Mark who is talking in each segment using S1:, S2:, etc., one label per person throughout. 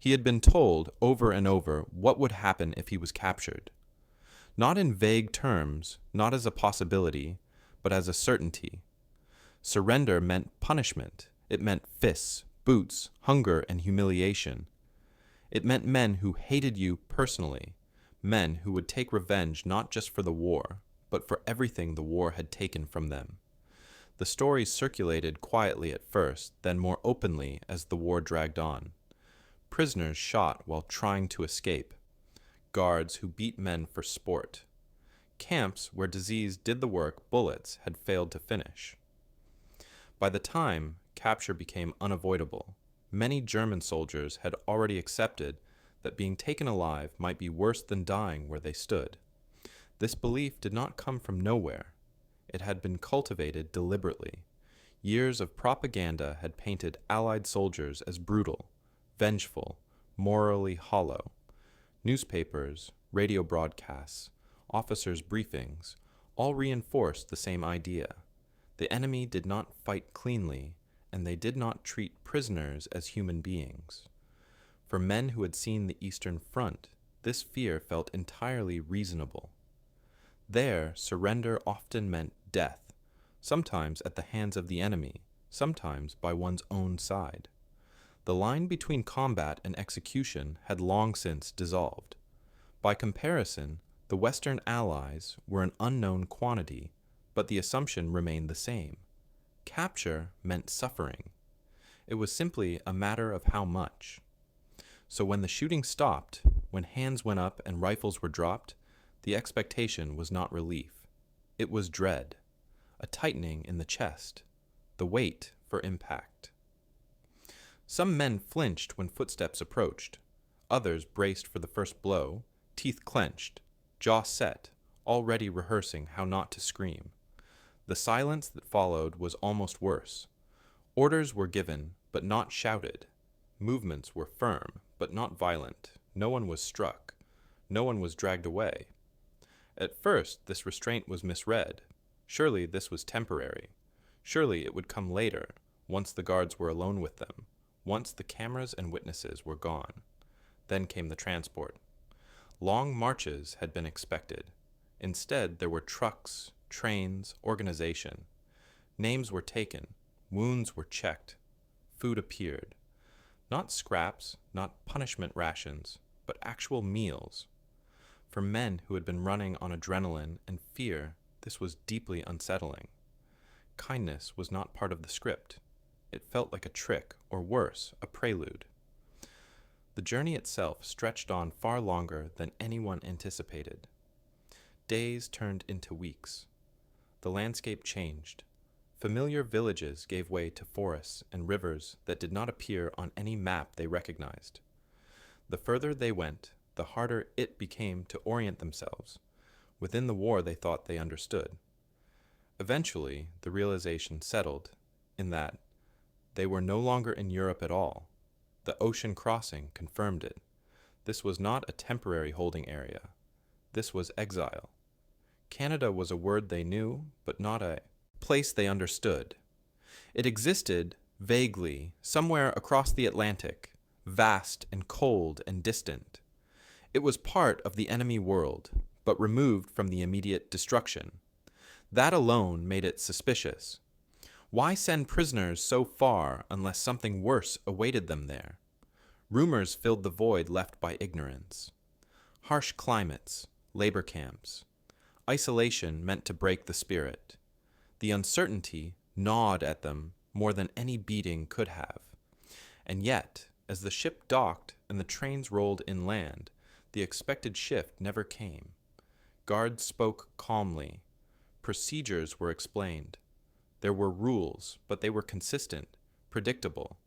S1: He had been told over and over what would happen if he was captured. Not in vague terms, not as a possibility, but as a certainty. Surrender meant punishment. It meant fists, boots, hunger, and humiliation. It meant men who hated you personally, men who would take revenge not just for the war, but for everything the war had taken from them. The stories circulated quietly at first, then more openly as the war dragged on. Prisoners shot while trying to escape. Guards who beat men for sport. Camps where disease did the work bullets had failed to finish. By the time capture became unavoidable, many German soldiers had already accepted that being taken alive might be worse than dying where they stood. This belief did not come from nowhere. It had been cultivated deliberately. Years of propaganda had painted Allied soldiers as brutal, vengeful, morally hollow. Newspapers, radio broadcasts, officers' briefings all reinforced the same idea. The enemy did not fight cleanly, and they did not treat prisoners as human beings. For men who had seen the Eastern Front, this fear felt entirely reasonable. There, surrender often meant death, sometimes at the hands of the enemy, sometimes by one's own side. The line between combat and execution had long since dissolved. By comparison, the Western Allies were an unknown quantity, but the assumption remained the same. Capture meant suffering. It was simply a matter of how much. So when the shooting stopped, when hands went up and rifles were dropped, the expectation was not relief. It was dread, a tightening in the chest, the wait for impact. Some men flinched when footsteps approached. Others braced for the first blow, teeth clenched, jaw set, already rehearsing how not to scream. The silence that followed was almost worse. Orders were given, but not shouted. Movements were firm, but not violent. No one was struck. No one was dragged away. At first, this restraint was misread. Surely this was temporary. Surely it would come later, once the guards were alone with them, once the cameras and witnesses were gone. Then came the transport. Long marches had been expected. Instead, there were trucks, trains, organization. Names were taken. Wounds were checked. Food appeared. Not scraps, not punishment rations, but actual meals. For men who had been running on adrenaline and fear, this was deeply unsettling. Kindness was not part of the script. It felt like a trick, or worse, a prelude. The journey itself stretched on far longer than anyone anticipated. Days turned into weeks. The landscape changed. Familiar villages gave way to forests and rivers that did not appear on any map they recognized. The further they went, the harder it became to orient themselves. Within the war they thought they understood. Eventually, the realization settled in that they were no longer in Europe at all. The ocean crossing confirmed it. This was not a temporary holding area. This was exile. Canada was a word they knew, but not a place they understood. It existed, vaguely, somewhere across the Atlantic, vast and cold and distant. It was part of the enemy world, but removed from the immediate destruction. That alone made it suspicious. Why send prisoners so far unless something worse awaited them there? Rumors filled the void left by ignorance. Harsh climates, labor camps. Isolation meant to break the spirit. The uncertainty gnawed at them more than any beating could have. And yet, as the ship docked and the trains rolled inland, the expected shift never came. Guards spoke calmly. Procedures were explained. There were rules, but they were consistent, predictable.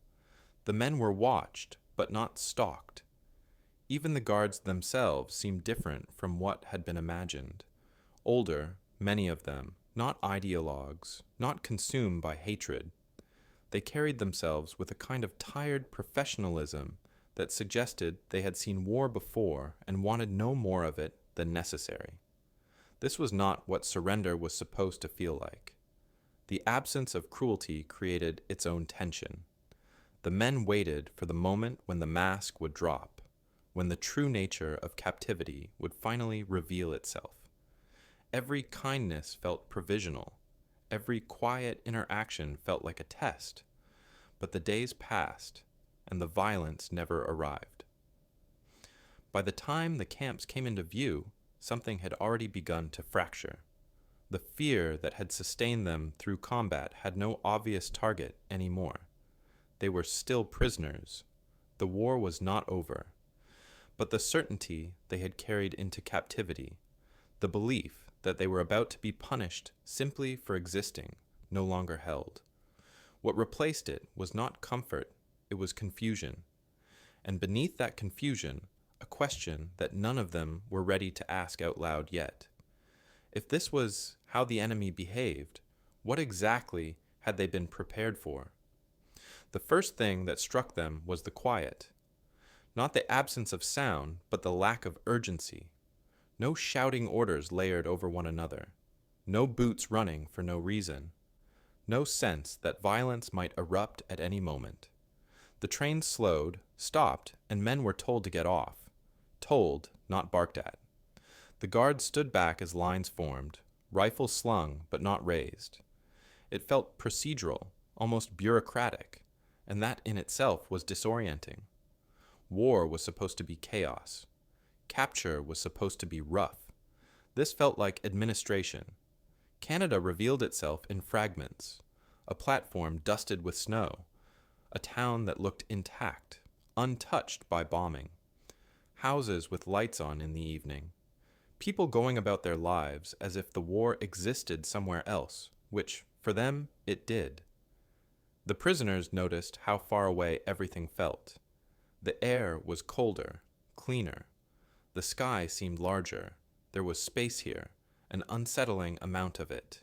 S1: The men were watched, but not stalked. Even the guards themselves seemed different from what had been imagined. Older, many of them, not ideologues, not consumed by hatred. They carried themselves with a kind of tired professionalism that suggested they had seen war before and wanted no more of it than necessary. This was not what surrender was supposed to feel like. The absence of cruelty created its own tension. The men waited for the moment when the mask would drop, when the true nature of captivity would finally reveal itself. Every kindness felt provisional. Every quiet interaction felt like a test. But the days passed, and the violence never arrived. By the time the camps came into view, something had already begun to fracture. The fear that had sustained them through combat had no obvious target anymore. They were still prisoners. The war was not over. But the certainty they had carried into captivity, the belief that they were about to be punished simply for existing, no longer held. What replaced it was not comfort, it was confusion. And beneath that confusion, a question that none of them were ready to ask out loud yet. If this was how the enemy behaved, what exactly had they been prepared for? The first thing that struck them was the quiet. Not the absence of sound, but the lack of urgency. No shouting orders layered over one another. No boots running for no reason. No sense that violence might erupt at any moment. The train slowed, stopped, and men were told to get off. Told, not barked at. The guards stood back as lines formed, rifles slung but not raised. It felt procedural, almost bureaucratic, and that in itself was disorienting. War was supposed to be chaos. Capture was supposed to be rough. This felt like administration. Canada revealed itself in fragments, a platform dusted with snow, a town that looked intact, untouched by bombing, houses with lights on in the evening, people going about their lives as if the war existed somewhere else, which, for them, it did. The prisoners noticed how far away everything felt. The air was colder, cleaner. The sky seemed larger. There was space here, an unsettling amount of it.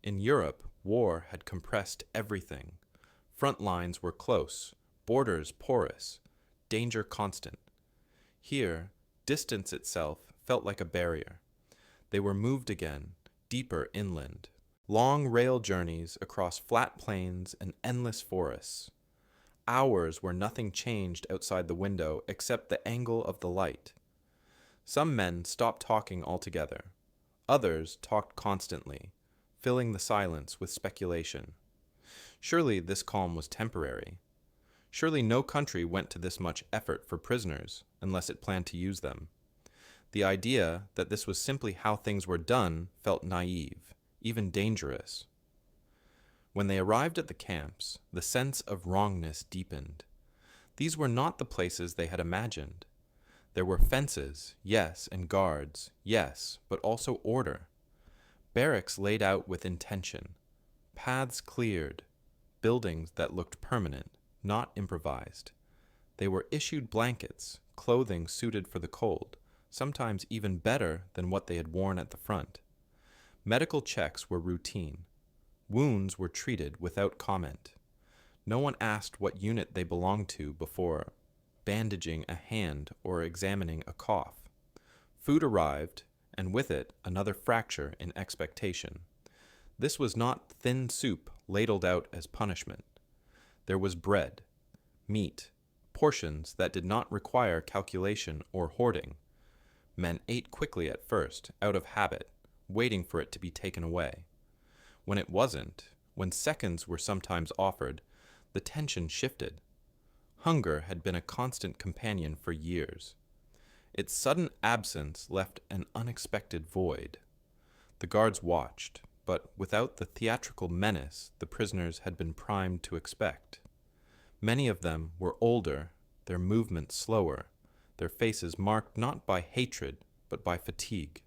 S1: In Europe, war had compressed everything. Front lines were close, borders porous, danger constant. Here, distance itself felt like a barrier. They were moved again, deeper inland. Long rail journeys across flat plains and endless forests. Hours where nothing changed outside the window except the angle of the light. Some men stopped talking altogether. Others talked constantly, filling the silence with speculation. Surely this calm was temporary. Surely no country went to this much effort for prisoners unless it planned to use them. The idea that this was simply how things were done felt naive, even dangerous. When they arrived at the camps, the sense of wrongness deepened. These were not the places they had imagined. There were fences, yes, and guards, yes, but also order. Barracks laid out with intention. Paths cleared. Buildings that looked permanent, not improvised. They were issued blankets, clothing suited for the cold, sometimes even better than what they had worn at the front. Medical checks were routine. Wounds were treated without comment. No one asked what unit they belonged to before bandaging a hand or examining a cough. Food arrived, and with it another fracture in expectation. This was not thin soup ladled out as punishment. There was bread, meat, portions that did not require calculation or hoarding. Men ate quickly at first, out of habit, waiting for it to be taken away. When it wasn't, when seconds were sometimes offered, the tension shifted. Hunger had been a constant companion for years. Its sudden absence left an unexpected void. The guards watched, but without the theatrical menace the prisoners had been primed to expect. Many of them were older, their movements slower, their faces marked not by hatred, but by fatigue.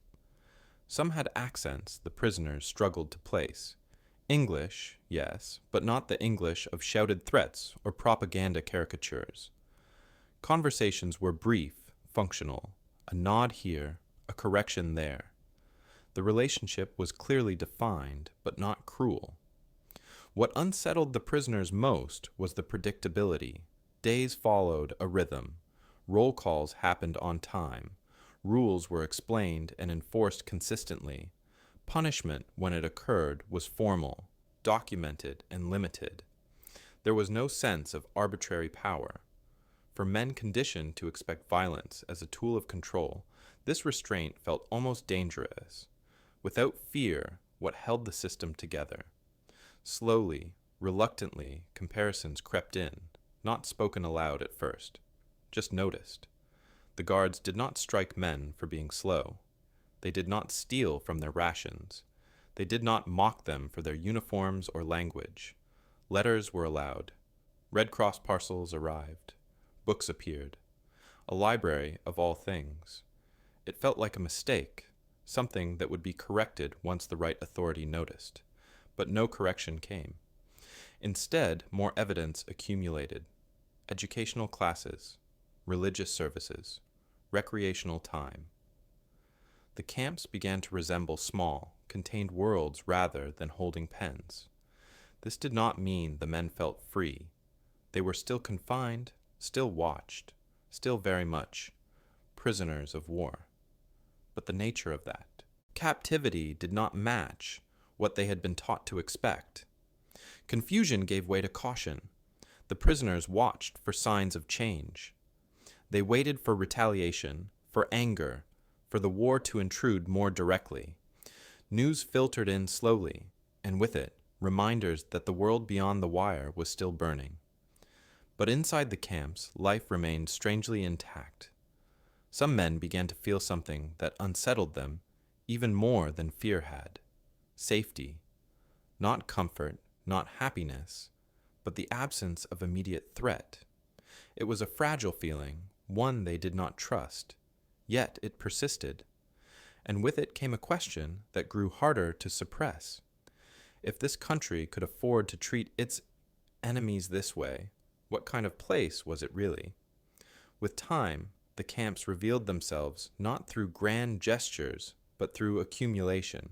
S1: Some had accents the prisoners struggled to place. English, yes, but not the English of shouted threats or propaganda caricatures. Conversations were brief, functional, a nod here, a correction there. The relationship was clearly defined, but not cruel. What unsettled the prisoners most was the predictability. Days followed a rhythm. Roll calls happened on time. Rules were explained and enforced consistently. Punishment, when it occurred, was formal, documented, and limited. There was no sense of arbitrary power. For men conditioned to expect violence as a tool of control, this restraint felt almost dangerous. Without fear, what held the system together? Slowly, reluctantly, comparisons crept in, not spoken aloud at first, just noticed. The guards did not strike men for being slow. They did not steal from their rations. They did not mock them for their uniforms or language. Letters were allowed. Red Cross parcels arrived. Books appeared. A library of all things. It felt like a mistake, something that would be corrected once the right authority noticed. But no correction came. Instead, more evidence accumulated. Educational classes, religious services, recreational time. The camps began to resemble small, contained worlds rather than holding pens. This did not mean the men felt free. They were still confined, still watched, still very much prisoners of war. But the nature of that. Captivity did not match what they had been taught to expect. Confusion gave way to caution. The prisoners watched for signs of change. They waited for retaliation, for anger, for the war to intrude more directly. News filtered in slowly, and with it, reminders that the world beyond the wire was still burning. But inside the camps, life remained strangely intact. Some men began to feel something that unsettled them even more than fear had. Safety. Not comfort, not happiness, but the absence of immediate threat. It was a fragile feeling, one they did not trust. Yet it persisted, and with it came a question that grew harder to suppress. If this country could afford to treat its enemies this way, what kind of place was it really? With time, the camps revealed themselves not through grand gestures, but through accumulation.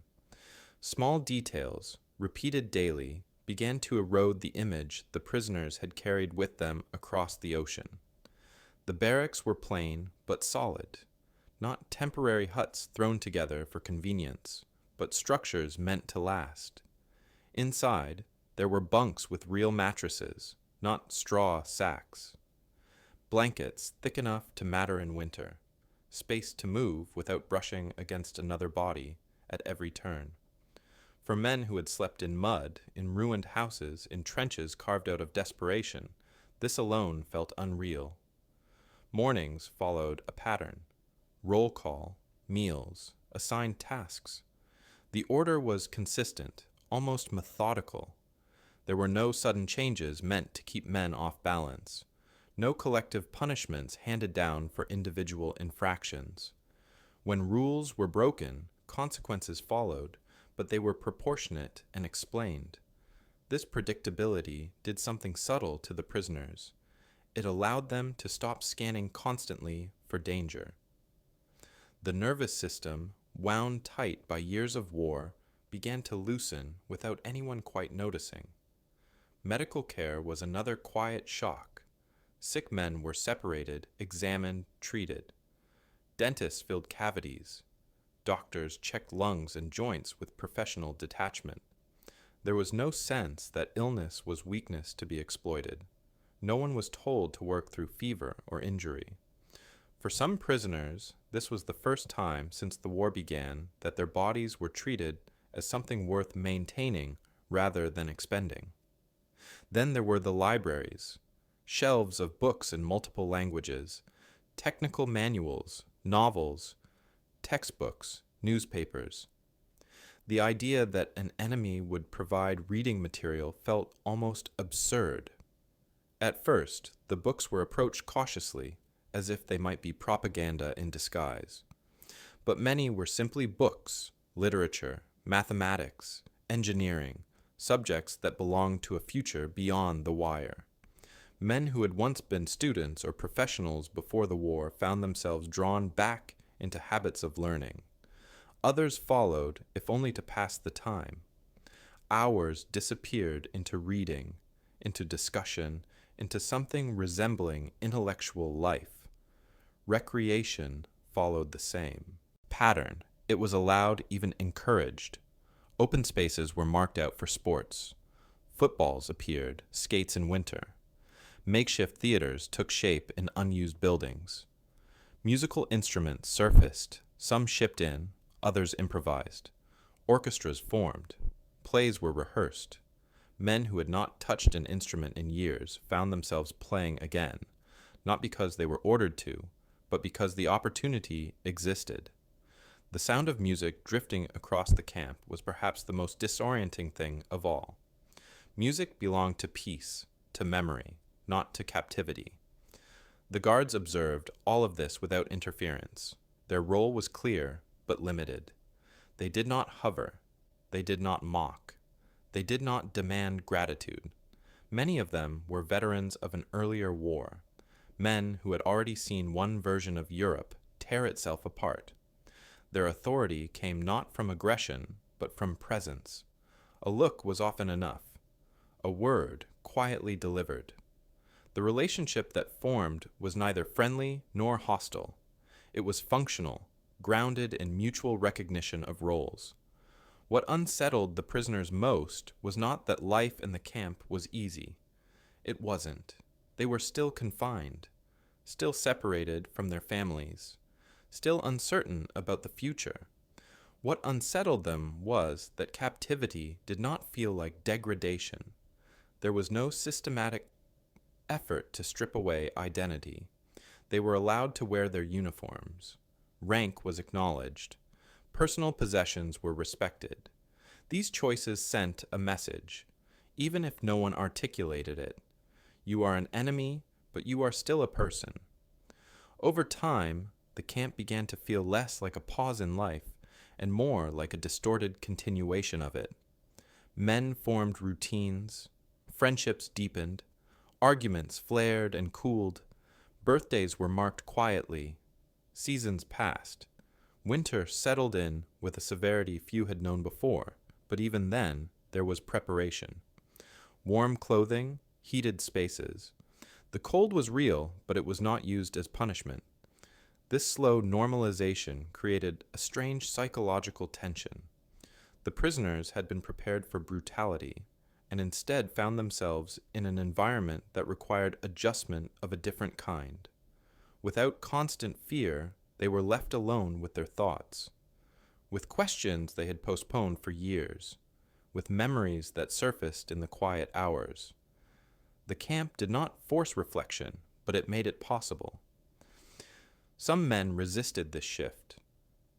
S1: Small details, repeated daily, began to erode the image the prisoners had carried with them across the ocean. The barracks were plain but solid, not temporary huts thrown together for convenience, but structures meant to last. Inside, there were bunks with real mattresses, not straw sacks. Blankets thick enough to matter in winter, space to move without brushing against another body at every turn. For men who had slept in mud, in ruined houses, in trenches carved out of desperation, this alone felt unreal. Mornings followed a pattern. Roll call, meals, assigned tasks. The order was consistent, almost methodical. There were no sudden changes meant to keep men off balance. No collective punishments handed down for individual infractions. When rules were broken, consequences followed, but they were proportionate and explained. This predictability did something subtle to the prisoners. It allowed them to stop scanning constantly for danger. The nervous system, wound tight by years of war, began to loosen without anyone quite noticing. Medical care was another quiet shock. Sick men were separated, examined, treated. Dentists filled cavities. Doctors checked lungs and joints with professional detachment. There was no sense that illness was weakness to be exploited. No one was told to work through fever or injury. For some prisoners, this was the first time since the war began that their bodies were treated as something worth maintaining rather than expending. Then there were the libraries, shelves of books in multiple languages, technical manuals, novels, textbooks, newspapers. The idea that an enemy would provide reading material felt almost absurd. At first, the books were approached cautiously, as if they might be propaganda in disguise. But many were simply books, literature, mathematics, engineering, subjects that belonged to a future beyond the wire. Men who had once been students or professionals before the war found themselves drawn back into habits of learning. Others followed, if only to pass the time. Hours disappeared into reading, into discussion, into something resembling intellectual life. Recreation followed the same pattern. It was allowed, even encouraged. Open spaces were marked out for sports. Footballs appeared, skates in winter. Makeshift theaters took shape in unused buildings. Musical instruments surfaced, some shipped in, others improvised. Orchestras formed. Plays were rehearsed. Men who had not touched an instrument in years found themselves playing again, not because they were ordered to, but because the opportunity existed. The sound of music drifting across the camp was perhaps the most disorienting thing of all. Music belonged to peace, to memory, not to captivity. The guards observed all of this without interference. Their role was clear, but limited. They did not hover. They did not mock. They did not demand gratitude. Many of them were veterans of an earlier war, men who had already seen one version of Europe tear itself apart. Their authority came not from aggression, but from presence. A look was often enough. A word quietly delivered. The relationship that formed was neither friendly nor hostile. It was functional, grounded in mutual recognition of roles. What unsettled the prisoners most was not that life in the camp was easy. It wasn't. They were still confined, still separated from their families, still uncertain about the future. What unsettled them was that captivity did not feel like degradation. There was no systematic effort to strip away identity. They were allowed to wear their uniforms. Rank was acknowledged. Personal possessions were respected. These choices sent a message, even if no one articulated it. You are an enemy, but you are still a person. Over time, the camp began to feel less like a pause in life and more like a distorted continuation of it. Men formed routines. Friendships deepened. Arguments flared and cooled. Birthdays were marked quietly. Seasons passed. Winter settled in with a severity few had known before, but even then, there was preparation. Warm clothing, heated spaces. The cold was real, but it was not used as punishment. This slow normalization created a strange psychological tension. The prisoners had been prepared for brutality, and instead found themselves in an environment that required adjustment of a different kind. Without constant fear, they were left alone with their thoughts, with questions they had postponed for years, with memories that surfaced in the quiet hours. The camp did not force reflection, but it made it possible. Some men resisted this shift.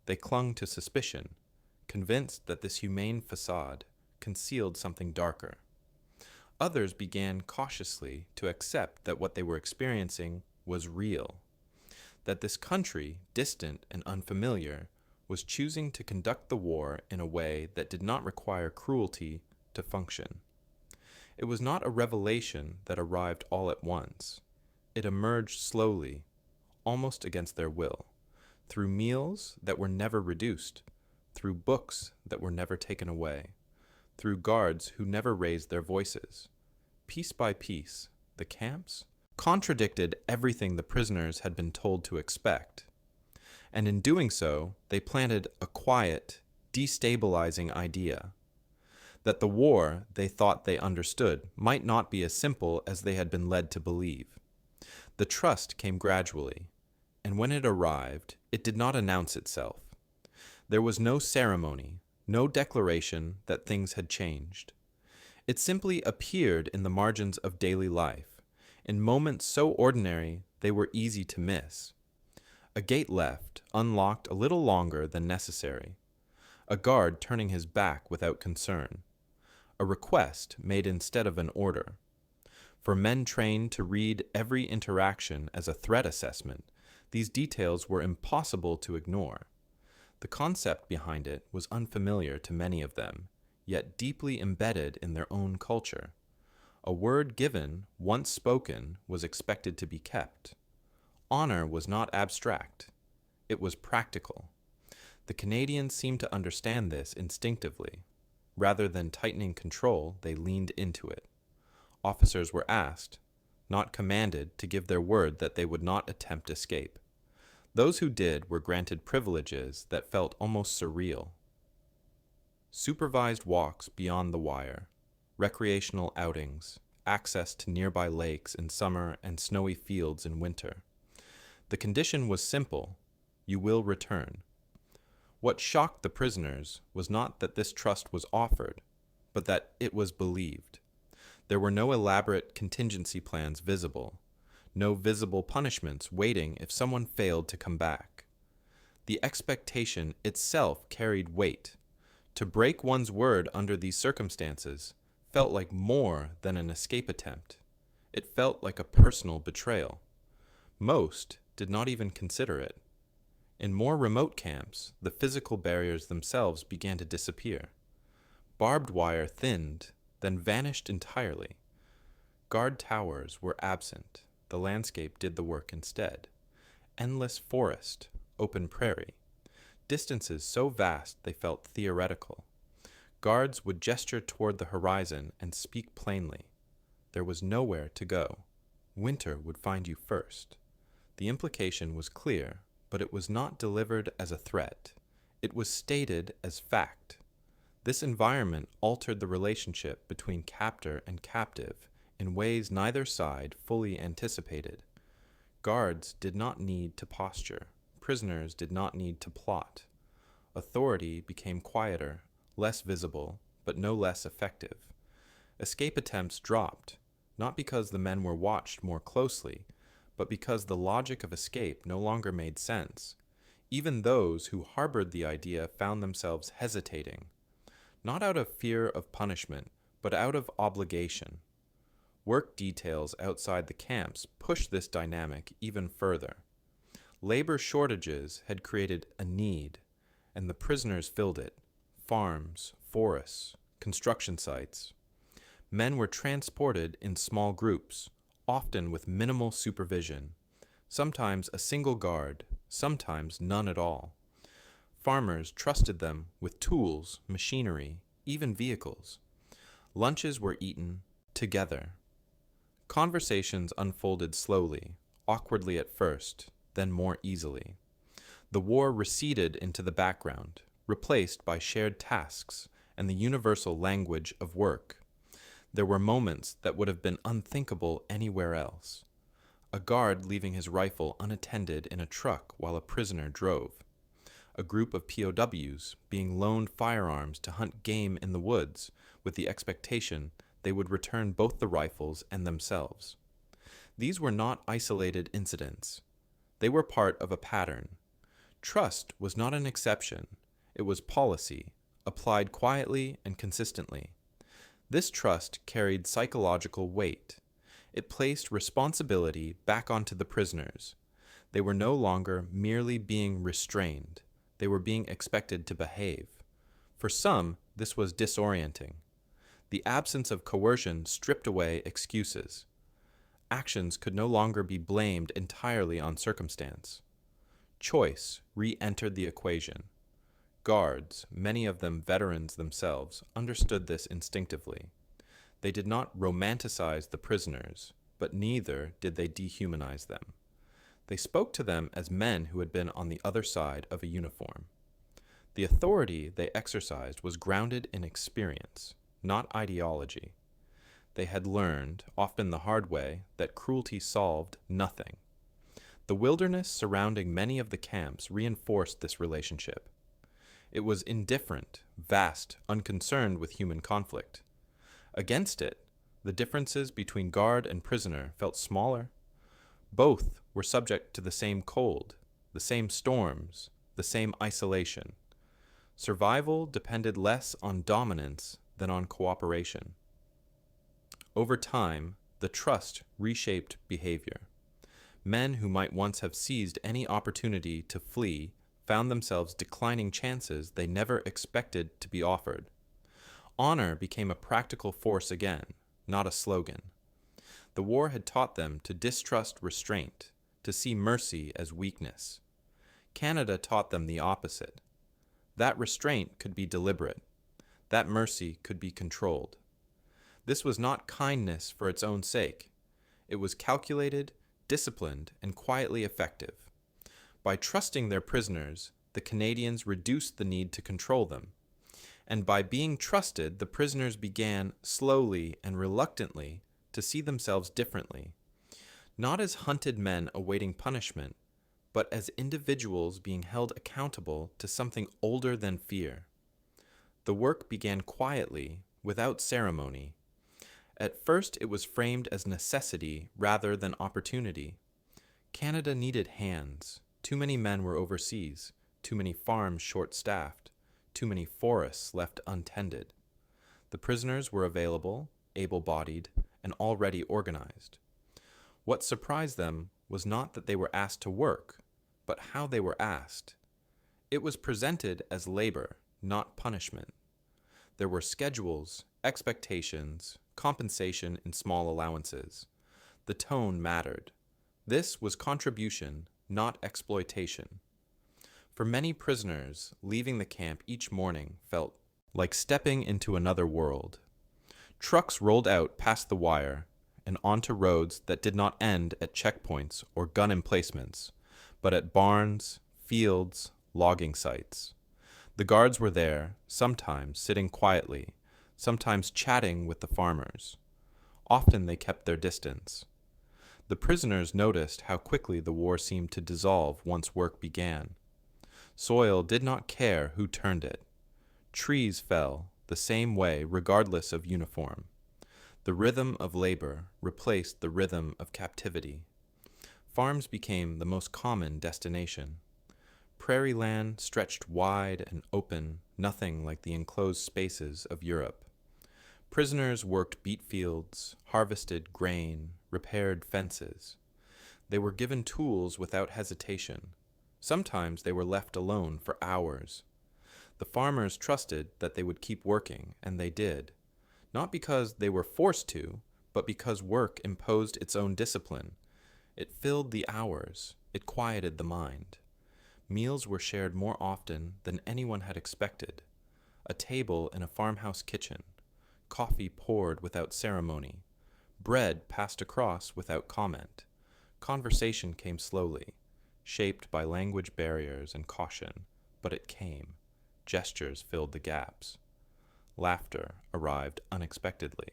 S1: They clung to suspicion, convinced that this humane facade concealed something darker. Others began cautiously to accept that what they were experiencing was real, that this country, distant and unfamiliar, was choosing to conduct the war in a way that did not require cruelty to function. It was not a revelation that arrived all at once. It emerged slowly, almost against their will, through meals that were never reduced, through books that were never taken away, through guards who never raised their voices. Piece by piece, the camps contradicted everything the prisoners had been told to expect, and in doing so, they planted a quiet, destabilizing idea that the war they thought they understood might not be as simple as they had been led to believe. The trust came gradually, and when it arrived, it did not announce itself. There was no ceremony, no declaration that things had changed. It simply appeared in the margins of daily life, in moments so ordinary they were easy to miss. A gate left, unlocked a little longer than necessary. A guard turning his back without concern. A request made instead of an order. For men trained to read every interaction as a threat assessment, these details were impossible to ignore. The concept behind it was unfamiliar to many of them, yet deeply embedded in their own culture. A word given, once spoken, was expected to be kept. Honor was not abstract. It was practical. The Canadians seemed to understand this instinctively. Rather than tightening control, they leaned into it. Officers were asked, not commanded, to give their word that they would not attempt escape. Those who did were granted privileges that felt almost surreal. Supervised walks beyond the wire. recreational outings, access to nearby lakes in summer and snowy fields in winter. The condition was simple: you will return. What shocked the prisoners was not that this trust was offered, but that it was believed. There were no elaborate contingency plans visible, no visible punishments waiting if someone failed to come back. The expectation itself carried weight. To break one's word under these circumstances felt like more than an escape attempt. It felt like a personal betrayal. Most did not even consider it. In more remote camps, the physical barriers themselves began to disappear. Barbed wire thinned, then vanished entirely. Guard towers were absent. The landscape did the work instead. Endless forest, open prairie. Distances so vast they felt theoretical. Guards would gesture toward the horizon and speak plainly. There was nowhere to go. Winter would find you first. The implication was clear, but it was not delivered as a threat. It was stated as fact. This environment altered the relationship between captor and captive in ways neither side fully anticipated. Guards did not need to posture. Prisoners did not need to plot. Authority became quieter, less visible, but no less effective. Escape attempts dropped, not because the men were watched more closely, but because the logic of escape no longer made sense. Even those who harbored the idea found themselves hesitating, not out of fear of punishment, but out of obligation. Work details outside the camps pushed this dynamic even further. Labor shortages had created a need, and the prisoners filled it. Farms, forests, construction sites. Men were transported in small groups, often with minimal supervision, sometimes a single guard, sometimes none at all. Farmers trusted them with tools, machinery, even vehicles. Lunches were eaten together. Conversations unfolded slowly, awkwardly at first, then more easily. The war receded into the background, replaced by shared tasks and the universal language of work. There were moments that would have been unthinkable anywhere else. A guard leaving his rifle unattended in a truck while a prisoner drove. A group of POWs being loaned firearms to hunt game in the woods with the expectation they would return both the rifles and themselves. These were not isolated incidents. They were part of a pattern. Trust was not an exception. It was policy, applied quietly and consistently. This trust carried psychological weight. It placed responsibility back onto the prisoners. They were no longer merely being restrained. They were being expected to behave. For some, this was disorienting. The absence of coercion stripped away excuses. Actions could no longer be blamed entirely on circumstance. Choice re-entered the equation. Guards, many of them veterans themselves, understood this instinctively. They did not romanticize the prisoners, but neither did they dehumanize them. They spoke to them as men who had been on the other side of a uniform. The authority they exercised was grounded in experience, not ideology. They had learned, often the hard way, that cruelty solved nothing. The wilderness surrounding many of the camps reinforced this relationship. It was indifferent, vast, unconcerned with human conflict. Against it, the differences between guard and prisoner felt smaller. Both were subject to the same cold, the same storms, the same isolation. Survival depended less on dominance than on cooperation. Over time, the trust reshaped behavior. Men who might once have seized any opportunity to flee found themselves declining chances they never expected to be offered. Honor became a practical force again, not a slogan. The war had taught them to distrust restraint, to see mercy as weakness. Canada taught them the opposite. That restraint could be deliberate. That mercy could be controlled. This was not kindness for its own sake. It was calculated, disciplined, and quietly effective. By trusting their prisoners, the Canadians reduced the need to control them. And by being trusted, the prisoners began, slowly and reluctantly, to see themselves differently, not as hunted men awaiting punishment, but as individuals being held accountable to something older than fear. The work began quietly, without ceremony. At first, it was framed as necessity rather than opportunity. Canada needed hands. Too many men were overseas, too many farms short-staffed, too many forests left untended. The prisoners were available, able-bodied, and already organized. What surprised them was not that they were asked to work, but how they were asked. It was presented as labor, not punishment. There were schedules, expectations, compensation in small allowances. The tone mattered. This was contribution, not exploitation. For many prisoners, leaving the camp each morning felt like stepping into another world. Trucks rolled out past the wire and onto roads that did not end at checkpoints or gun emplacements, but at barns, fields, logging sites. The guards were there, sometimes sitting quietly, sometimes chatting with the farmers. Often they kept their distance. The prisoners noticed how quickly the war seemed to dissolve once work began. Soil did not care who turned it. Trees fell the same way regardless of uniform. The rhythm of labor replaced the rhythm of captivity. Farms became the most common destination. Prairie land stretched wide and open, nothing like the enclosed spaces of Europe. Prisoners worked beet fields, harvested grain, repaired fences. They were given tools without hesitation. Sometimes they were left alone for hours. The farmers trusted that they would keep working, and they did, not because they were forced to, but because work imposed its own discipline. It filled the hours, it quieted the mind. Meals were shared more often than anyone had expected. A table in a farmhouse kitchen, coffee poured without ceremony, bread passed across without comment. Conversation came slowly, shaped by language barriers and caution, but it came. Gestures filled the gaps. Laughter arrived unexpectedly.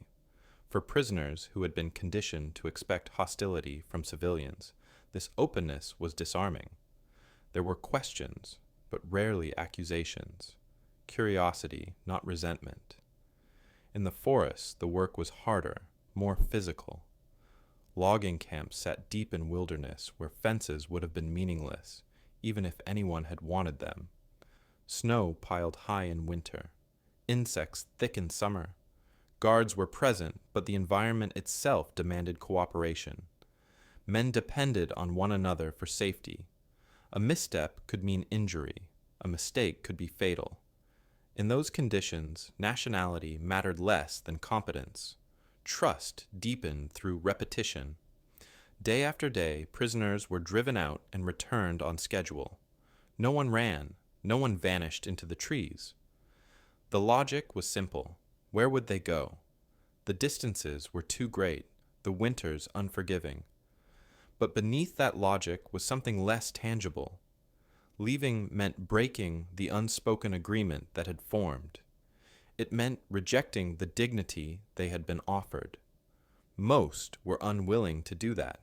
S1: For prisoners who had been conditioned to expect hostility from civilians, this openness was disarming. There were questions, but rarely accusations. Curiosity, not resentment. In the forest, the work was harder, more physical. Logging camps sat deep in wilderness where fences would have been meaningless, even if anyone had wanted them. Snow piled high in winter. Insects thick in summer. Guards were present, but the environment itself demanded cooperation. Men depended on one another for safety. A misstep could mean injury. A mistake could be fatal. In those conditions, nationality mattered less than competence. Trust deepened through repetition. Day after day, prisoners were driven out and returned on schedule. No one ran. No one vanished into the trees. The logic was simple. Where would they go? The distances were too great, the winters unforgiving. But beneath that logic was something less tangible. Leaving meant breaking the unspoken agreement that had formed. It meant rejecting the dignity they had been offered. Most were unwilling to do that.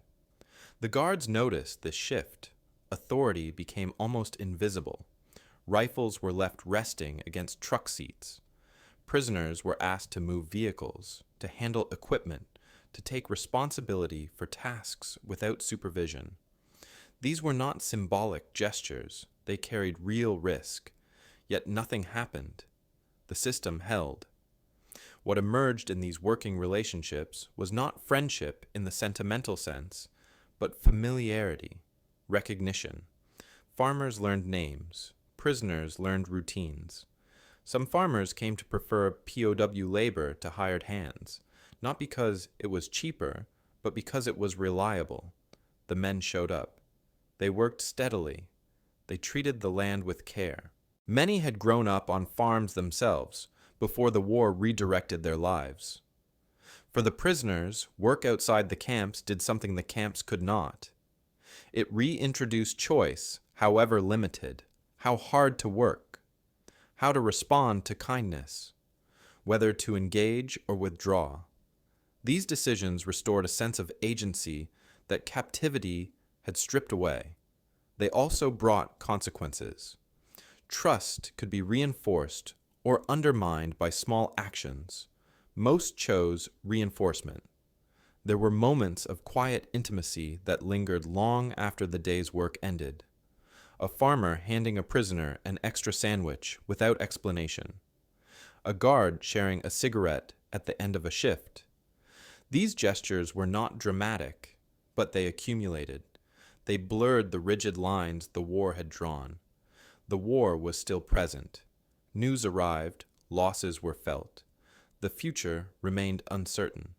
S1: The guards noticed this shift. Authority became almost invisible. Rifles were left resting against truck seats. Prisoners were asked to move vehicles, to handle equipment, to take responsibility for tasks without supervision. These were not symbolic gestures. They carried real risk. Yet nothing happened. The system held. What emerged in these working relationships was not friendship in the sentimental sense, but familiarity, recognition. Farmers learned names. Prisoners learned routines. Some farmers came to prefer POW labor to hired hands, not because it was cheaper, but because it was reliable. The men showed up. They worked steadily. They treated the land with care. Many had grown up on farms themselves before the war redirected their lives. For the prisoners, work outside the camps did something the camps could not. It reintroduced choice, however limited. How hard to work, how to respond to kindness, whether to engage or withdraw. These decisions restored a sense of agency that captivity had stripped away. They also brought consequences. Trust could be reinforced or undermined by small actions. Most chose reinforcement. There were moments of quiet intimacy that lingered long after the day's work ended. A farmer handing a prisoner an extra sandwich without explanation. A guard sharing a cigarette at the end of a shift. These gestures were not dramatic, but they accumulated. They blurred the rigid lines the war had drawn. The war was still present. News arrived, losses were felt. The future remained uncertain.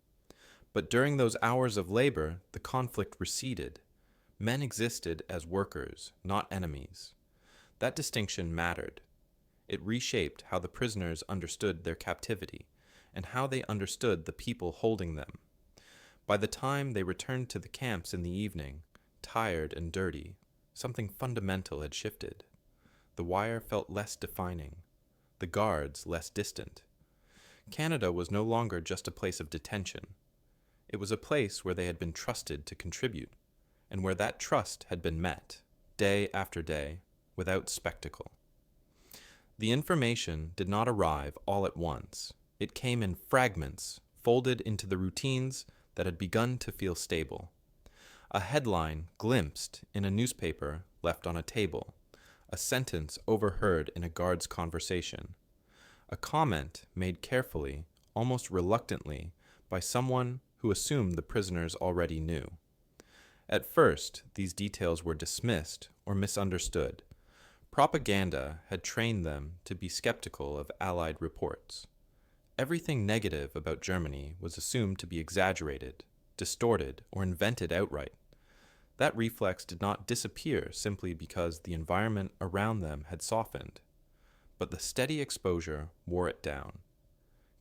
S1: But during those hours of labor, the conflict receded. Men existed as workers, not enemies. That distinction mattered. It reshaped how the prisoners understood their captivity and how they understood the people holding them. By the time they returned to the camps in the evening, tired and dirty, something fundamental had shifted. The wire felt less defining, the guards less distant. Canada was no longer just a place of detention. It was a place where they had been trusted to contribute, and where that trust had been met, day after day, without spectacle. The information did not arrive all at once. It came in fragments, folded into the routines that had begun to feel stable. A headline glimpsed in a newspaper left on a table, a sentence overheard in a guard's conversation, a comment made carefully, almost reluctantly, by someone who assumed the prisoners already knew. At first, these details were dismissed or misunderstood. Propaganda had trained them to be skeptical of Allied reports. Everything negative about Germany was assumed to be exaggerated, distorted, or invented outright. That reflex did not disappear simply because the environment around them had softened, but the steady exposure wore it down.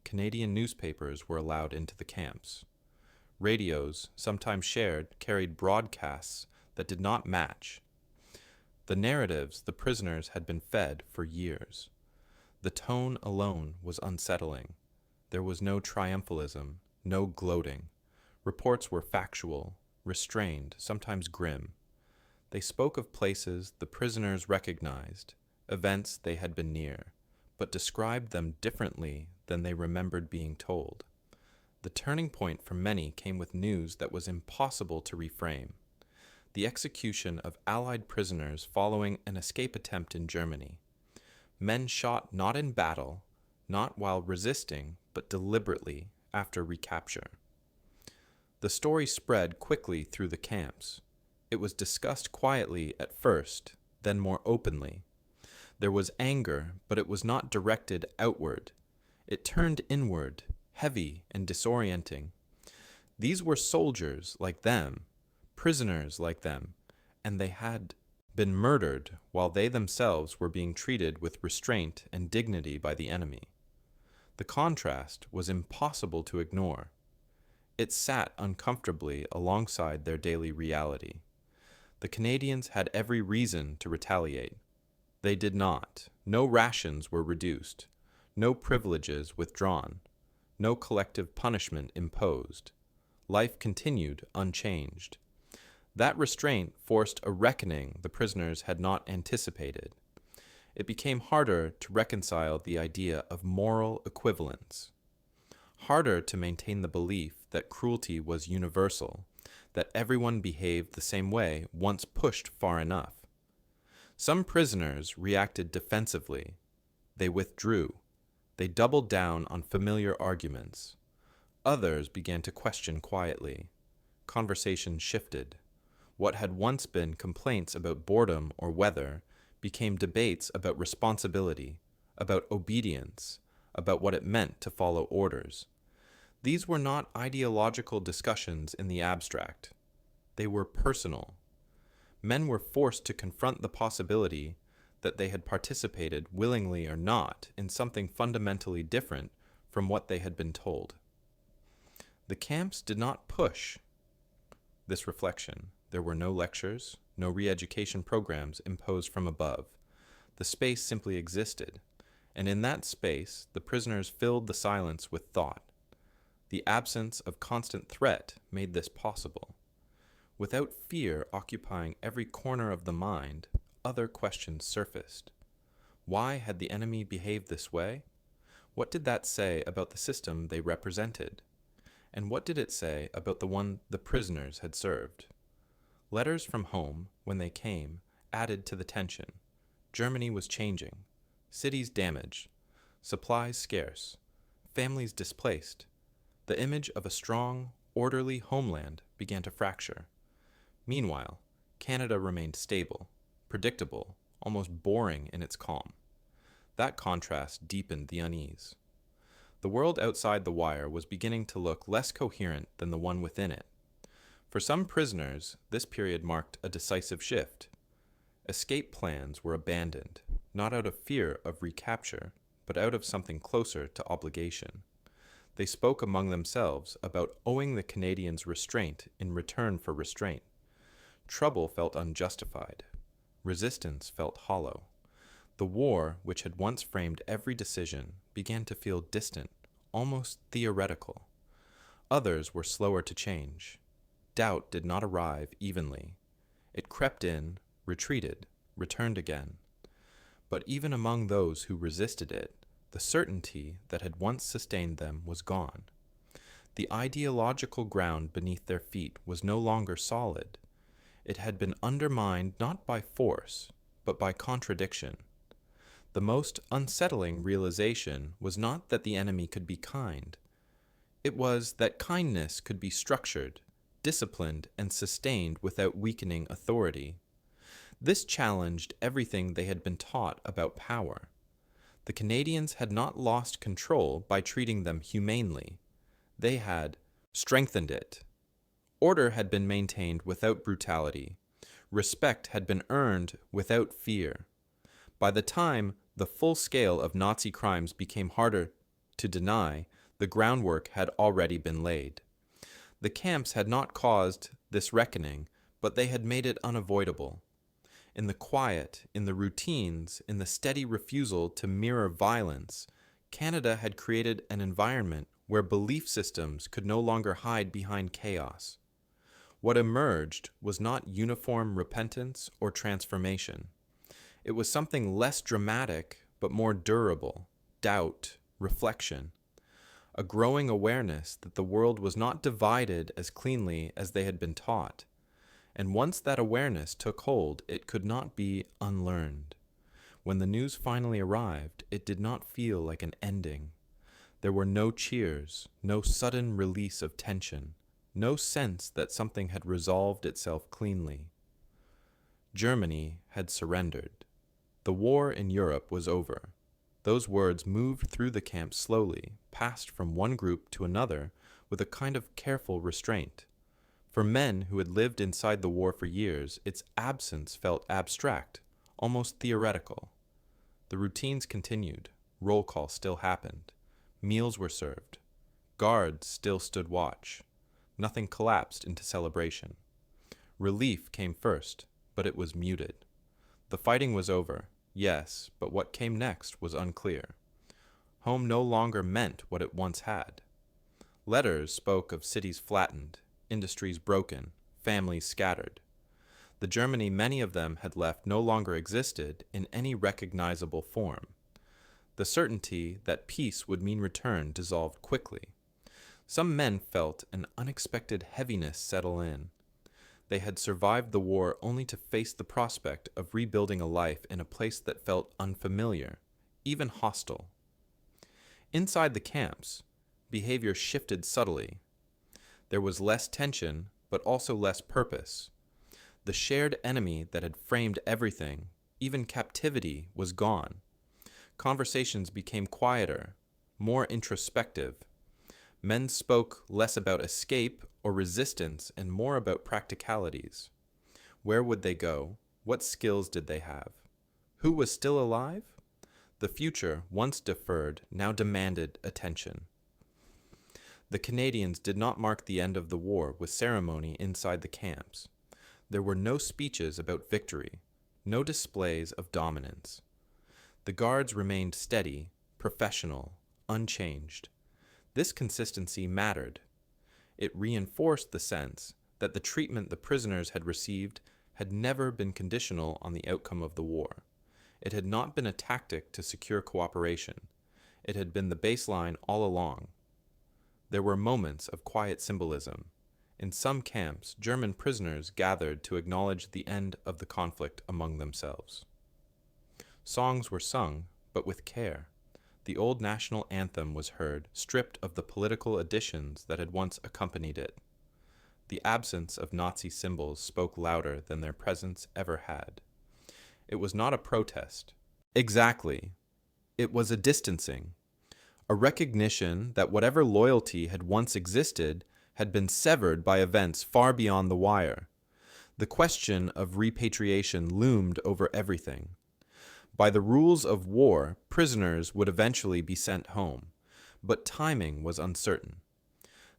S1: Canadian newspapers were allowed into the camps. Radios, sometimes shared, carried broadcasts that did not match the narratives the prisoners had been fed for years. The tone alone was unsettling. There was no triumphalism, no gloating. Reports were factual, restrained, sometimes grim. They spoke of places the prisoners recognized, events they had been near, but described them differently than they remembered being told. The turning point for many came with news that was impossible to reframe: the execution of Allied prisoners following an escape attempt in Germany. Men shot not in battle, not while resisting, but deliberately after recapture. The story spread quickly through the camps. It was discussed quietly at first, then more openly. There was anger, but it was not directed outward. It turned inward, heavy and disorienting. These were soldiers like them, prisoners like them, and they had been murdered while they themselves were being treated with restraint and dignity by the enemy. The contrast was impossible to ignore. It sat uncomfortably alongside their daily reality. The Canadians had every reason to retaliate. They did not. No rations were reduced, no privileges withdrawn, no collective punishment imposed. Life continued unchanged. That restraint forced a reckoning the prisoners had not anticipated. It became harder to reconcile the idea of moral equivalence, harder to maintain the belief that cruelty was universal, that everyone behaved the same way once pushed far enough. Some prisoners reacted defensively. They withdrew. They doubled down on familiar arguments. Others began to question quietly. Conversation shifted. What had once been complaints about boredom or weather became debates about responsibility, about obedience, about what it meant to follow orders. These were not ideological discussions in the abstract. They were personal. Men were forced to confront the possibility that they had participated, willingly or not, in something fundamentally different from what they had been told. The camps did not push this reflection. There were no lectures, no re-education programs imposed from above. The space simply existed, and in that space the prisoners filled the silence with thought. The absence of constant threat made this possible. Without fear occupying every corner of the mind, other questions surfaced. Why had the enemy behaved this way? What did that say about the system they represented? And what did it say about the one the prisoners had served? Letters from home, when they came, added to the tension. Germany was changing. Cities damaged. Supplies scarce. Families displaced. The image of a strong, orderly homeland began to fracture. Meanwhile, Canada remained stable, predictable, almost boring in its calm. That contrast deepened the unease. The world outside the wire was beginning to look less coherent than the one within it. For some prisoners, this period marked a decisive shift. Escape plans were abandoned, not out of fear of recapture, but out of something closer to obligation. They spoke among themselves about owing the Canadians restraint in return for restraint. Trouble felt unjustified. Resistance felt hollow. The war, which had once framed every decision, began to feel distant, almost theoretical. Others were slower to change. Doubt did not arrive evenly. It crept in, retreated, returned again. But even among those who resisted it, the certainty that had once sustained them was gone. The ideological ground beneath their feet was no longer solid. It had been undermined not by force, but by contradiction. The most unsettling realization was not that the enemy could be kind. It was that kindness could be structured, disciplined, and sustained without weakening authority. This challenged everything they had been taught about power. The Canadians had not lost control by treating them humanely. They had strengthened it. Order had been maintained without brutality. Respect had been earned without fear. By the time the full scale of Nazi crimes became harder to deny, the groundwork had already been laid. The camps had not caused this reckoning, but they had made it unavoidable. In the quiet, in the routines, in the steady refusal to mirror violence, Canada had created an environment where belief systems could no longer hide behind chaos. What emerged was not uniform repentance or transformation. It was something less dramatic but more durable: doubt, reflection, a growing awareness that the world was not divided as cleanly as they had been taught. And once that awareness took hold, it could not be unlearned. When the news finally arrived, it did not feel like an ending. There were no cheers, no sudden release of tension, no sense that something had resolved itself cleanly. Germany had surrendered. The war in Europe was over. Those words moved through the camp slowly, passed from one group to another with a kind of careful restraint. For men who had lived inside the war for years, its absence felt abstract, almost theoretical. The routines continued. Roll call still happened. Meals were served. Guards still stood watch. Nothing collapsed into celebration. Relief came first, but it was muted. The fighting was over, yes, but what came next was unclear. Home no longer meant what it once had. Letters spoke of cities flattened, industries broken, families scattered. The Germany many of them had left no longer existed in any recognizable form. The certainty that peace would mean return dissolved quickly. Some men felt an unexpected heaviness settle in. They had survived the war only to face the prospect of rebuilding a life in a place that felt unfamiliar, even hostile. Inside the camps, behavior shifted subtly. There was less tension, but also less purpose. The shared enemy that had framed everything, even captivity, was gone. Conversations became quieter, more introspective. Men spoke less about escape or resistance and more about practicalities. Where would they go? What skills did they have? Who was still alive? The future, once deferred, now demanded attention. The Canadians did not mark the end of the war with ceremony inside the camps. There were no speeches about victory, no displays of dominance. The guards remained steady, professional, unchanged. This consistency mattered. It reinforced the sense that the treatment the prisoners had received had never been conditional on the outcome of the war. It had not been a tactic to secure cooperation. It had been the baseline all along. There were moments of quiet symbolism. In some camps, German prisoners gathered to acknowledge the end of the conflict among themselves. Songs were sung, but with care. The old national anthem was heard, stripped of the political additions that had once accompanied it. The absence of Nazi symbols spoke louder than their presence ever had. It was not a protest. Exactly. It was a distancing, a recognition that whatever loyalty had once existed had been severed by events far beyond the wire. The question of repatriation loomed over everything. By the rules of war, prisoners would eventually be sent home, but timing was uncertain.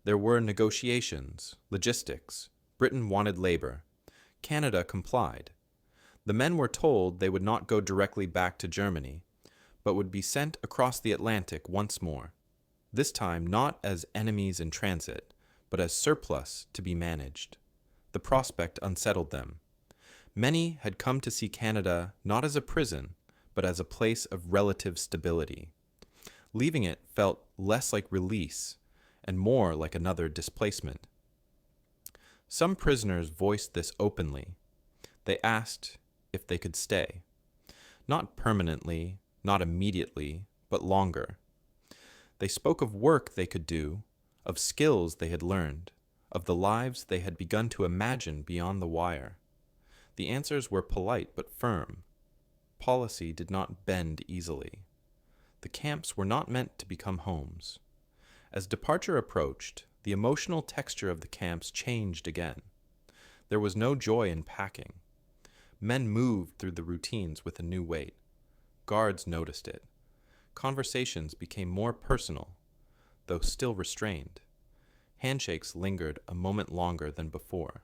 S1: There were negotiations, logistics. Britain wanted labor. Canada complied. The men were told they would not go directly back to Germany, but would be sent across the Atlantic once more, this time not as enemies in transit, but as surplus to be managed. The prospect unsettled them. Many had come to see Canada not as a prison, but as a place of relative stability. Leaving it felt less like release and more like another displacement. Some prisoners voiced this openly. They asked if they could stay. Not permanently, not immediately, but longer. They spoke of work they could do, of skills they had learned, of the lives they had begun to imagine beyond the wire. The answers were polite but firm. Policy did not bend easily. The camps were not meant to become homes. As departure approached, the emotional texture of the camps changed again. There was no joy in packing. Men moved through the routines with a new weight. Guards noticed it. Conversations became more personal, though still restrained. Handshakes lingered a moment longer than before.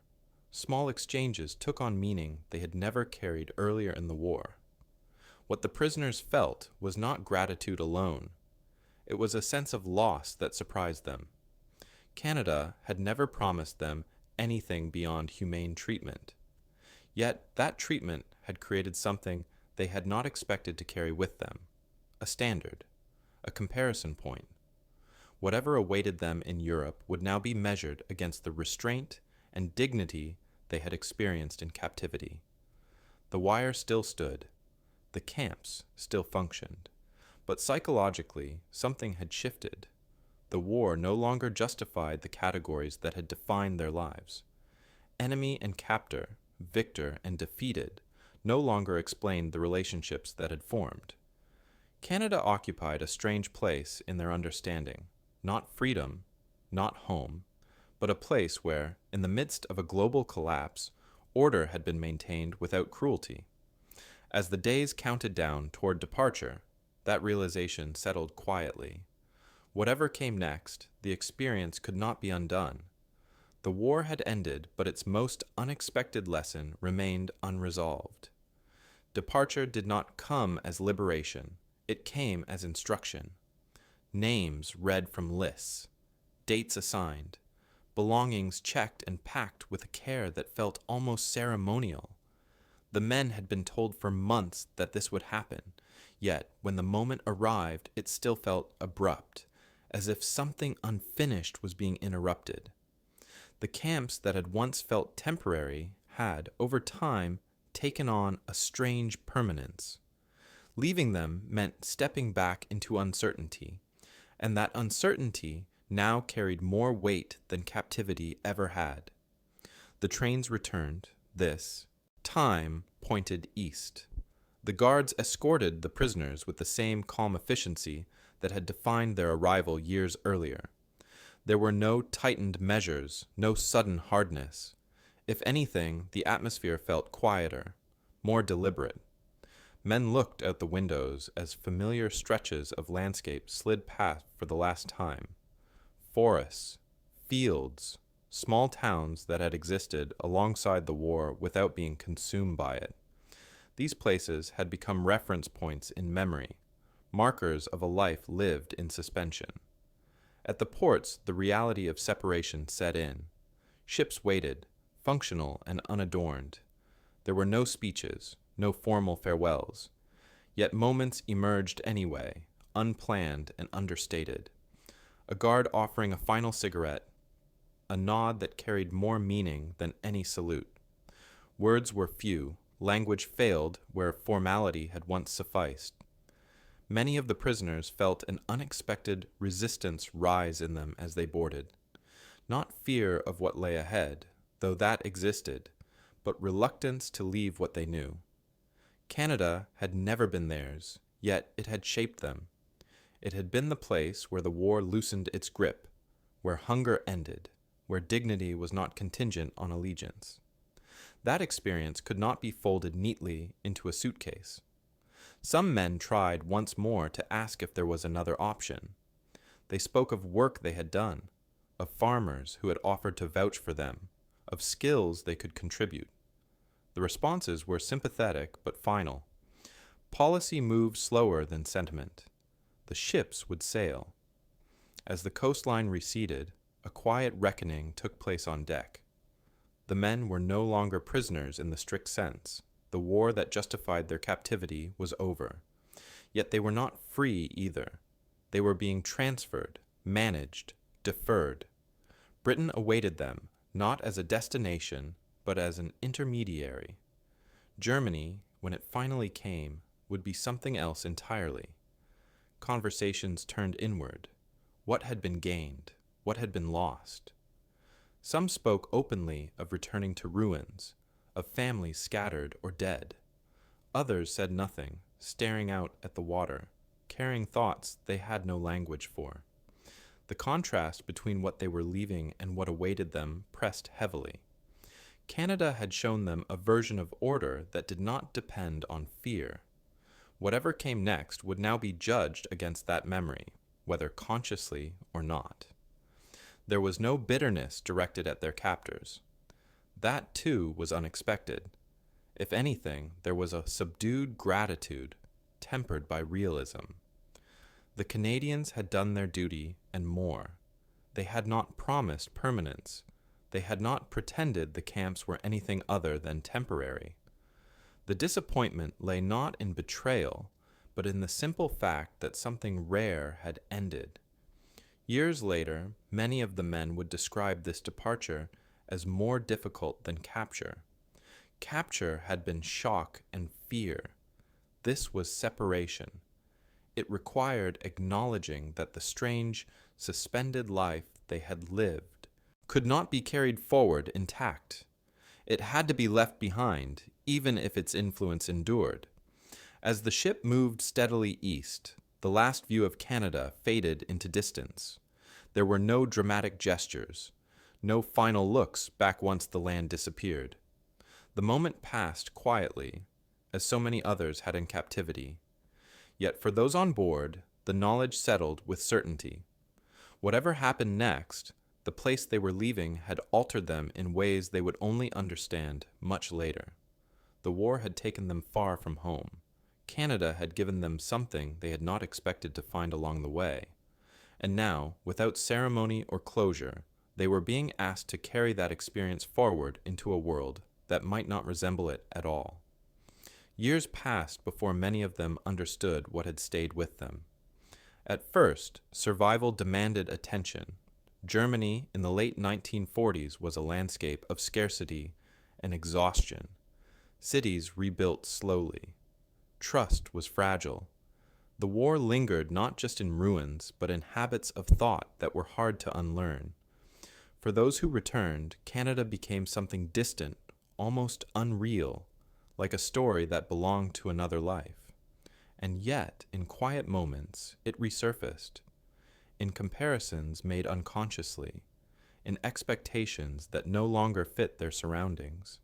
S1: Small exchanges took on meaning they had never carried earlier in the war. What the prisoners felt was not gratitude alone. It was a sense of loss that surprised them. Canada had never promised them anything beyond humane treatment. Yet that treatment had created something they had not expected to carry with them, a standard, a comparison point. Whatever awaited them in Europe would now be measured against the restraint and dignity they had experienced in captivity. The wire still stood. The camps still functioned. But psychologically, something had shifted. The war no longer justified the categories that had defined their lives. Enemy and captor, victor and defeated, no longer explained the relationships that had formed. Canada occupied a strange place in their understanding, not freedom, not home, but a place where, in the midst of a global collapse, order had been maintained without cruelty. As the days counted down toward departure, that realization settled quietly. Whatever came next, the experience could not be undone. The war had ended, but its most unexpected lesson remained unresolved. Departure did not come as liberation. It came as instruction. Names read from lists, dates assigned, belongings checked and packed with a care that felt almost ceremonial. The men had been told for months that this would happen, yet when the moment arrived, it still felt abrupt, as if something unfinished was being interrupted. The camps that had once felt temporary had, over time, taken on a strange permanence. Leaving them meant stepping back into uncertainty, and that uncertainty now carried more weight than captivity ever had. The trains returned. This time pointed east. The guards escorted the prisoners with the same calm efficiency that had defined their arrival years earlier. There were no tightened measures, no sudden hardness. If anything, the atmosphere felt quieter, more deliberate. Men looked out the windows as familiar stretches of landscape slid past for the last time. Forests, fields, small towns that had existed alongside the war without being consumed by it. These places had become reference points in memory, markers of a life lived in suspension. At the ports, the reality of separation set in. Ships waited, functional and unadorned. There were no speeches, no formal farewells. Yet moments emerged anyway, unplanned and understated. A guard offering a final cigarette, a nod that carried more meaning than any salute. Words were few, language failed where formality had once sufficed. Many of the prisoners felt an unexpected resistance rise in them as they boarded. Not fear of what lay ahead, though that existed, but reluctance to leave what they knew. Canada had never been theirs, yet it had shaped them. It had been the place where the war loosened its grip, where hunger ended, where dignity was not contingent on allegiance. That experience could not be folded neatly into a suitcase. Some men tried once more to ask if there was another option. They spoke of work they had done, of farmers who had offered to vouch for them, of skills they could contribute. The responses were sympathetic but final. Policy moved slower than sentiment. The ships would sail. As the coastline receded, a quiet reckoning took place on deck. The men were no longer prisoners in the strict sense. The war that justified their captivity was over. Yet they were not free either. They were being transferred, managed, deferred. Britain awaited them, not as a destination, but as an intermediary. Germany, when it finally came, would be something else entirely. Conversations turned inward. What had been gained? What had been lost? Some spoke openly of returning to ruins, of families scattered or dead. Others said nothing, staring out at the water, carrying thoughts they had no language for. The contrast between what they were leaving and what awaited them pressed heavily. Canada had shown them a version of order that did not depend on fear. Whatever came next would now be judged against that memory, whether consciously or not. There was no bitterness directed at their captors. That, too, was unexpected. If anything, there was a subdued gratitude, tempered by realism. The Canadians had done their duty and more. They had not promised permanence. They had not pretended the camps were anything other than temporary. The disappointment lay not in betrayal, but in the simple fact that something rare had ended. Years later, many of the men would describe this departure as more difficult than capture. Capture had been shock and fear. This was separation. It required acknowledging that the strange, suspended life they had lived could not be carried forward intact. It had to be left behind, even if its influence endured. As the ship moved steadily east, the last view of Canada faded into distance. There were no dramatic gestures, no final looks back once the land disappeared. The moment passed quietly, as so many others had in captivity. Yet for those on board, the knowledge settled with certainty. Whatever happened next, the place they were leaving had altered them in ways they would only understand much later. The war had taken them far from home. Canada had given them something they had not expected to find along the way. And now, without ceremony or closure, they were being asked to carry that experience forward into a world that might not resemble it at all. Years passed before many of them understood what had stayed with them. At first, survival demanded attention. Germany in the late 1940s was a landscape of scarcity and exhaustion. Cities rebuilt slowly. Trust was fragile. The war lingered not just in ruins, but in habits of thought that were hard to unlearn. For those who returned, Canada became something distant, almost unreal, like a story that belonged to another life. And yet, in quiet moments, it resurfaced, in comparisons made unconsciously, in expectations that no longer fit their surroundings.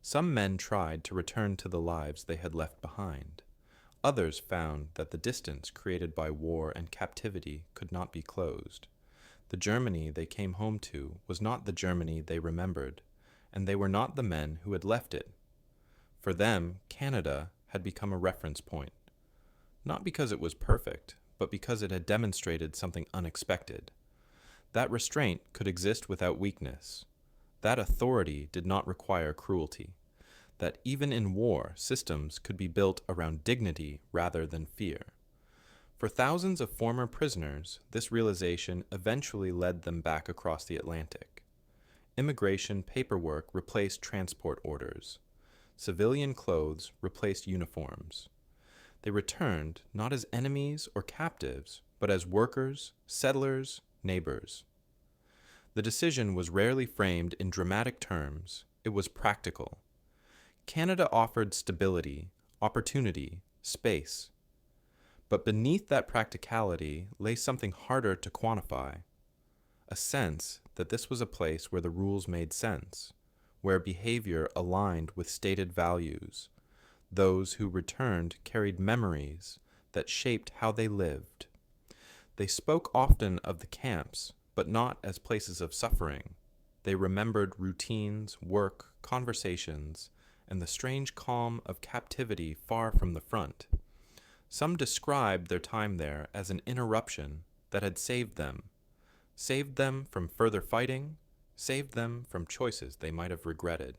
S1: Some men tried to return to the lives they had left behind. Others found that the distance created by war and captivity could not be closed. The Germany they came home to was not the Germany they remembered, and they were not the men who had left it. For them, Canada had become a reference point, not because it was perfect, but because it had demonstrated something unexpected. That restraint could exist without weakness. That authority did not require cruelty. That even in war, systems could be built around dignity rather than fear. For thousands of former prisoners, this realization eventually led them back across the Atlantic. Immigration paperwork replaced transport orders. Civilian clothes replaced uniforms. They returned not as enemies or captives, but as workers, settlers, neighbors. The decision was rarely framed in dramatic terms. It was practical. Canada offered stability, opportunity, space. But beneath that practicality lay something harder to quantify, a sense that this was a place where the rules made sense, where behavior aligned with stated values. Those who returned carried memories that shaped how they lived. They spoke often of the camps, but not as places of suffering. They remembered routines, work, conversations, and the strange calm of captivity far from the front. Some described their time there as an interruption that had saved them from further fighting, saved them from choices they might have regretted.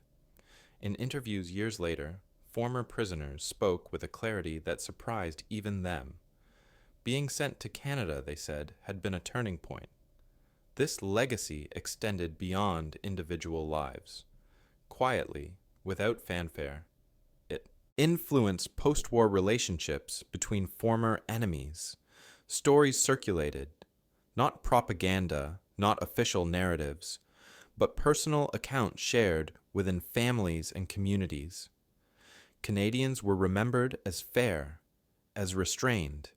S1: In interviews years later, former prisoners spoke with a clarity that surprised even them. Being sent to Canada, they said, had been a turning point. This legacy extended beyond individual lives. Quietly, without fanfare, it influenced post-war relationships between former enemies. Stories circulated, not propaganda, not official narratives, but personal accounts shared within families and communities. Canadians were remembered as fair, as restrained,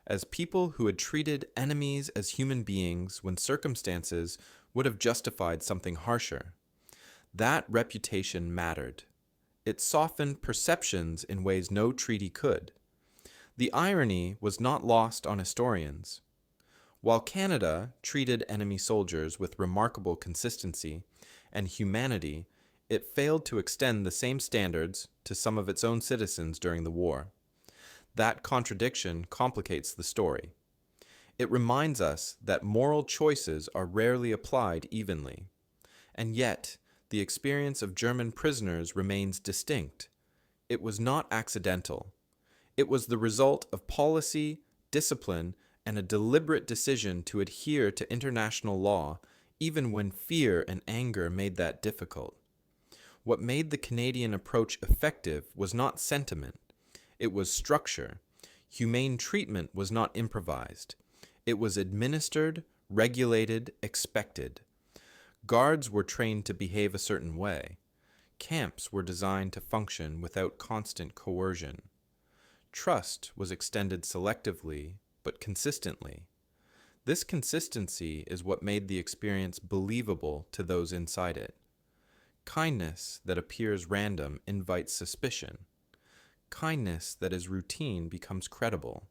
S1: as people who had treated enemies as human beings when circumstances would have justified something harsher. That reputation mattered. It softened perceptions in ways no treaty could. The irony was not lost on historians. While Canada treated enemy soldiers with remarkable consistency and humanity, it failed to extend the same standards to some of its own citizens during the war. That contradiction complicates the story. It reminds us that moral choices are rarely applied evenly. And yet, the experience of German prisoners remains distinct. It was not accidental. It was the result of policy, discipline, and a deliberate decision to adhere to international law, even when fear and anger made that difficult. What made the Canadian approach effective was not sentiment. It was structure. Humane treatment was not improvised. It was administered, regulated, expected. Guards were trained to behave a certain way. Camps were designed to function without constant coercion. Trust was extended selectively, but consistently. This consistency is what made the experience believable to those inside it. Kindness that appears random invites suspicion. Kindness that is routine becomes credible.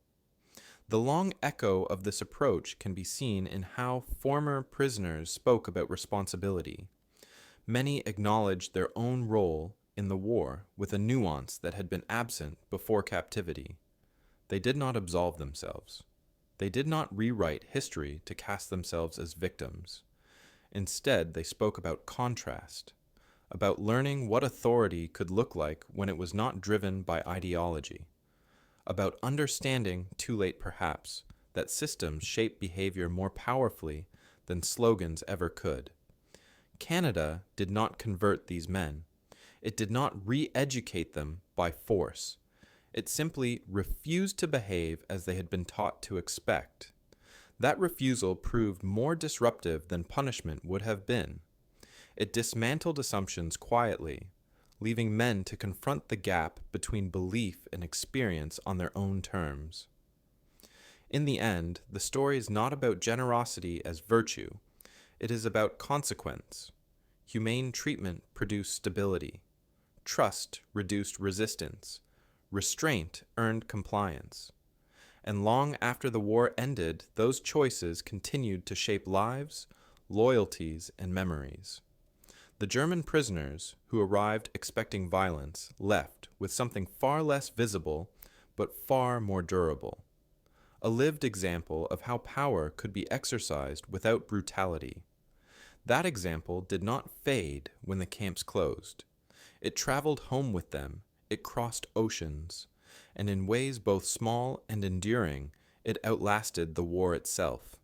S1: The long echo of this approach can be seen in how former prisoners spoke about responsibility. Many acknowledged their own role in the war with a nuance that had been absent before captivity. They did not absolve themselves. They did not rewrite history to cast themselves as victims. Instead, they spoke about contrast, about learning what authority could look like when it was not driven by ideology, about understanding, too late perhaps, that systems shape behavior more powerfully than slogans ever could. Canada did not convert these men. It did not re-educate them by force. It simply refused to behave as they had been taught to expect. That refusal proved more disruptive than punishment would have been. It dismantled assumptions quietly, leaving men to confront the gap between belief and experience on their own terms. In the end, the story is not about generosity as virtue. It is about consequence. Humane treatment produced stability. Trust reduced resistance. Restraint earned compliance. And long after the war ended, those choices continued to shape lives, loyalties, and memories. The German prisoners who arrived expecting violence left with something far less visible but far more durable. A lived example of how power could be exercised without brutality. That example did not fade when the camps closed. It traveled home with them, it crossed oceans, and in ways both small and enduring, it outlasted the war itself.